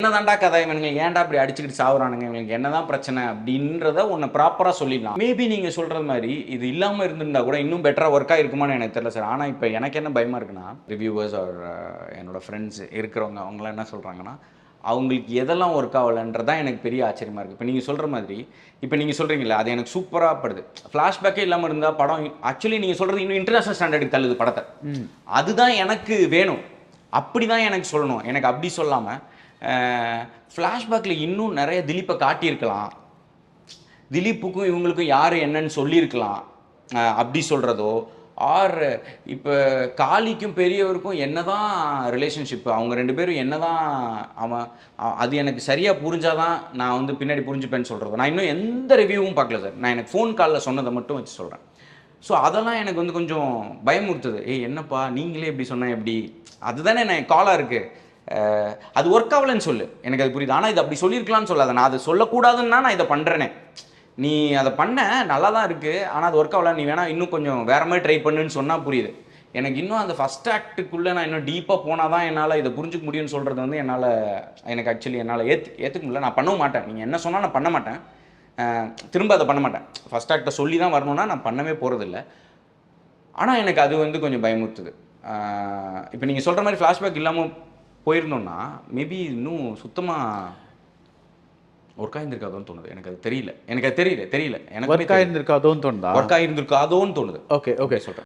என்னதான்டா கதை இவனுங்க ஏன்டா இப்படி அடிச்சுக்கிட்டு சாவுறானுங்க இவங்களுக்கு என்னதான் பிரச்சனை அப்படின்றத ஒன்று ப்ராப்பராக சொல்லிடலாம். மேபி நீங்கள் சொல்கிறது மாதிரி இது இல்லாமல் இருந்திருந்தா கூட இன்னும் பெட்டராக ஒர்க் ஆகிருக்குமான்னு எனக்கு தெரியல சார். ஆனால் இப்போ எனக்கு என்ன பயமாக இருக்குன்னா ரிவ்யூவர்ஸ் ஆர் என்னோட ஃப்ரெண்ட்ஸ் இருக்கிறவங்க அவங்களாம் என்ன சொல்கிறாங்கன்னா அவங்களுக்கு எதெல்லாம் ஒர்க் ஆகலைன்றதான் எனக்கு பெரிய ஆச்சரியமாக இருக்குது. இப்போ நீங்கள் சொல்கிற மாதிரி இப்போ நீங்கள் சொல்கிறீங்களா அது எனக்கு சூப்பராக படுது. ஃப்ளாஷ்பேக்கே இல்லாமல் இருந்தால் படம் ஆக்சுவலி நீங்கள் சொல்கிறது இன்னும் இன்டர்நேஷனல் ஸ்டாண்டர்டுக்கு தள்ளுது படத்தை. அதுதான் எனக்கு வேணும், அப்படி தான் எனக்கு சொல்லணும். எனக்கு அப்படி சொல்லாமல் ஃப்ளாஷ்பேக்கில் இன்னும் நிறைய திலீப்பை காட்டியிருக்கலாம், திலீப்புக்கும் இவங்களுக்கும் யார் என்னன்னு சொல்லியிருக்கலாம். அப்படி சொல்கிறதோ ஆர் இப்போ காளிக்கும் பெரியவருக்கும் என்ன தான் ரிலேஷன்ஷிப்பு, அவங்க ரெண்டு பேரும் என்ன தான் அது எனக்கு சரியாக புரிஞ்சாதான் நான் வந்து பின்னாடி புரிஞ்சுப்பேன்னு சொல்கிறது. நான் இன்னும் எந்த ரிவ்யூவும் பார்க்கல சார். நான் எனக்கு ஃபோன் காலில் சொன்னதை மட்டும் வச்சு சொல்கிறேன். ஸோ அதெல்லாம் எனக்கு வந்து கொஞ்சம் பயமுறுத்துது. என்னப்பா நீங்களே இப்படி சொன்னால் எப்படி, அதுதானே நான் காலாக இருக்குது, அது ஒர்க் ஆகலைன்னு சொல்லு, எனக்கு அது புரியுது. ஆனால் இது அப்படி சொல்லியிருக்கலாம்னு சொல்லாத. நான் அதை சொல்லக்கூடாதுன்னா நான் இதை பண்ணுறேனே, நீ அதை பண்ண நல்லா தான் இருக்குது ஆனால் அது ஒர்க் ஆகல, நீ வேணால் இன்னும் கொஞ்சம் வேறு மாதிரி ட்ரை பண்ணுன்னு சொன்னால் புரியுது. எனக்கு இன்னும் அந்த ஃபஸ்ட் ஆக்டுக்குள்ளே நான் இன்னும் டீப்பாக போனால் தான் என்னால் இதை புரிஞ்சுக்க முடியும்னு சொல்கிறது வந்து எனக்கு ஆக்சுவலி என்னால் ஏற்றுக்க முடியல. நான் பண்ணவும் மாட்டேன், நீங்கள் என்ன சொன்னால் நான் பண்ண மாட்டேன், திரும்ப அதை பண்ண மாட்டேன். ஃபஸ்ட் ஆக்டை சொல்லி தான் வரணும்னா நான் பண்ணவே போகிறதில்ல. ஆனால் எனக்கு அது வந்து கொஞ்சம் பயமுறுத்துது. இப்போ நீங்கள் சொல்கிற மாதிரி ஃப்ளாஷ்பேக் இல்லாமல் போயிருந்தோம்னா மேபி இன்னும் சுத்தமாக ஒர்க் ஆகியிருந்திருக்காதோன்னு தோணுது. எனக்கு அது தெரியல, எனக்கு அது தெரியல எனக்கு ஒர்க் ஆகியிருந்திருக்காதோன்னு தோணுதா? ஒர்க் ஆகியிருந்திருக்காதோன்னு தோணுது. ஓகே சொல்கிறேன்.